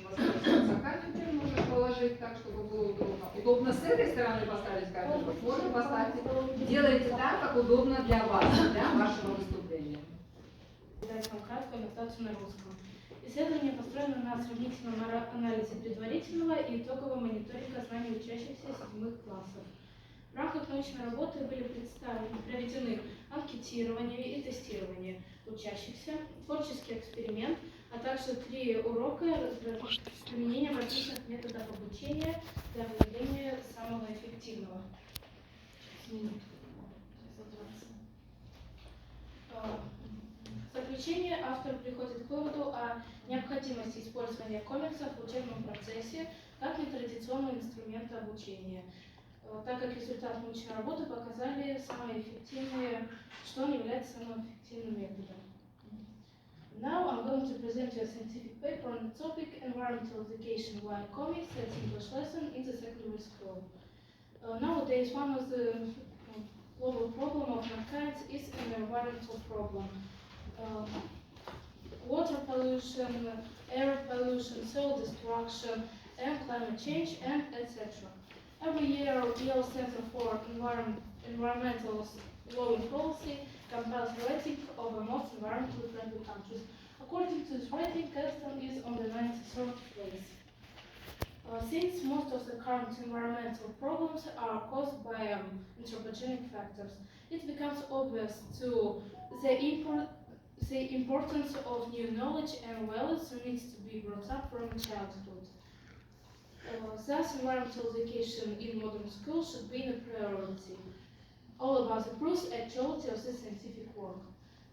можешь воспользоваться кафедрой, можешь положить так, чтобы было удобно. Удобно с этой стороны поставить кафедру, можно поставьте. Делайте так, как удобно для вас, для вашего выступления. Дать вам краткую аннотацию на русском. Исследование построено на сравнительном анализе предварительного и итогового мониторинга знаний учащихся 7 классов. В рамках научной работы были проведены анкетирование и тестирование учащихся, творческий эксперимент, а также 3 урока с применением различных методов обучения для выявления самого эффективного. В заключение автор приходит к выводу о необходимости использования комиксов в учебном процессе как нетрадиционного инструмента обучения, так как результаты научной работы показали самые эффективные, что он является самым эффективным методом. Now I'm going to present you a scientific paper on the topic environmental education via comics as English lesson in the secondary school. Nowadays, one of the global problem of mankind is an environmental problem. Water pollution, air pollution, soil destruction, and climate change, and etc. Every year, the Center for Environmental Law and Policy compiles a rating of the most environmentally friendly countries. According to this rating, Kazakhstan is on the 93rd place. Since most of the current environmental problems are caused by anthropogenic factors, it becomes obvious to the importance of new knowledge and values needs to be brought up from childhood. Thus, environmental education in modern schools should be a priority. All about the proof actuality of the scientific work.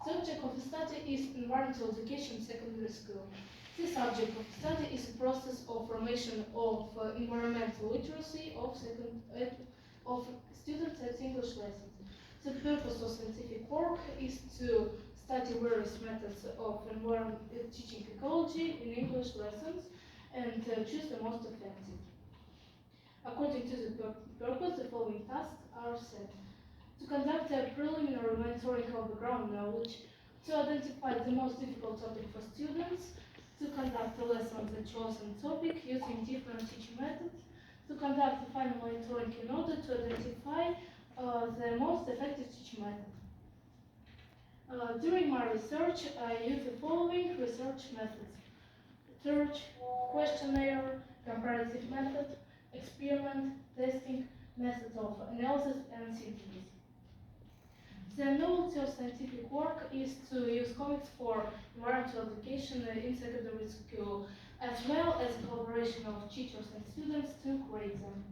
The subject of the study is environmental education in secondary school. The subject of the study is a process of formation of environmental literacy of students at English lessons. The purpose of scientific work is to study various methods of teaching ecology in English lessons and choose the most effective. According to the purpose, the following tasks are set. To conduct a preliminary monitoring of background knowledge, to identify the most difficult topic for students, to conduct a lesson on the chosen topic using different teaching methods, to conduct a final monitoring in order to identify the most effective teaching method. During my research, I used the following research methods: search, questionnaire, comparative method, experiment, testing, method of analysis, and synthesis. The novelty of scientific work is to use comics for environmental education in secondary school, as well as collaboration of teachers and students to create them.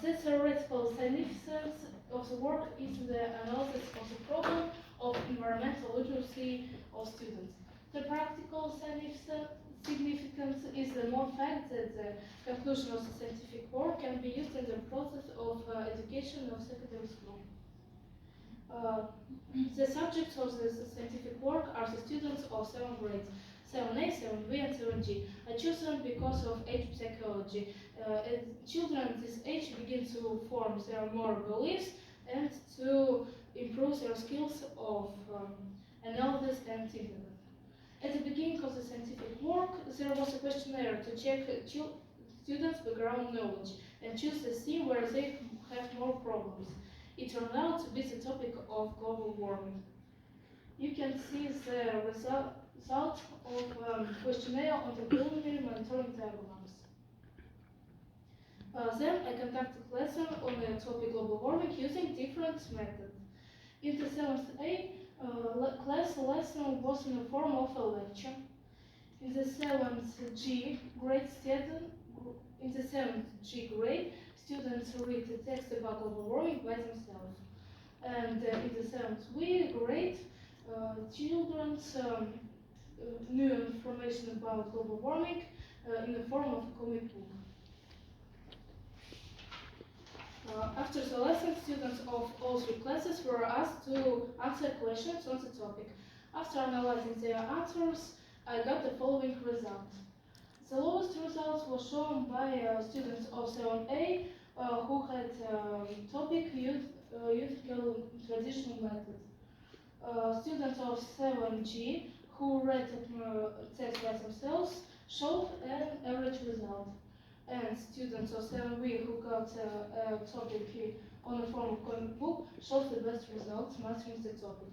The theoretical significance of the work is the analysis of the problem of environmental literacy of students. The practical significance is the more fact that the conclusion of the scientific work can be used in the process of education of secondary school. The subjects of the scientific work are the students of 7 grades, 7A, 7B, and 7G. I choose them because of age psychology. Children at this age begin to form their moral beliefs and to improve their skills of analysis and synthesis. At the beginning of the scientific work, there was a questionnaire to check students' background knowledge and choose the theme where they have more problems. It turned out to be the topic of global warming. You can see the result of questionnaire on the preliminary monitoring diagrams. Then I conducted a lesson on the topic global warming using different methods. In the 7th A class, the lesson was in the form of a lecture. In the 7th G grade, students read the text about global warming by themselves. And in the 7th B grade, children knew information about global warming in the form of a comic book. After the lesson, students of all 3 classes were asked to answer questions on the topic. After analyzing their answers, I got the following result. The lowest results were shown by students of 7A who had topic using traditional method. Students of 7G who read text by themselves showed an average result. And students of 7B who got a topic on a form of comic book showed the best results mastering the topic.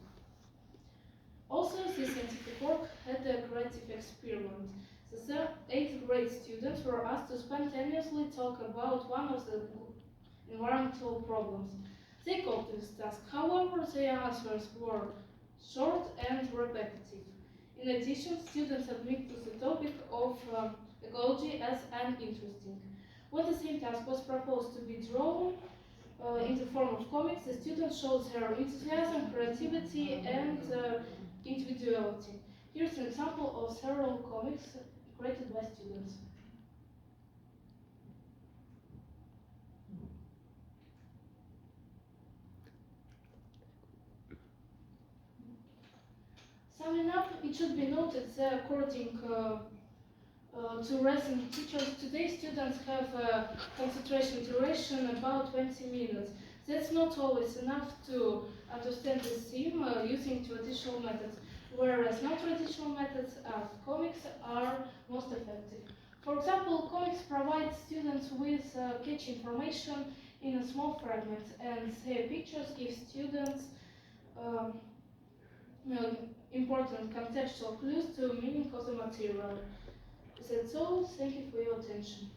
Also, this scientific work had a creative experiment. The 8th grade students were asked to spontaneously talk about one of the environmental problems. They coped this task, however, their answers were short and repetitive. In addition, students admitted the topic of ecology as uninteresting. When the same task was proposed to be drawn in the form of comics, the students showed their enthusiasm, creativity, and individuality. Here's an example of several comics created by students. Summing up, it should be noted that according to recent teachers, today students have a concentration duration about 20 minutes. That's not always enough to understand the theme using traditional methods, whereas non-traditional methods as comics are most effective. For example, comics provide students with catchy information in a small fragment, and their pictures give students important contextual clues to the meaning of the material. That's all. Thank you for your attention.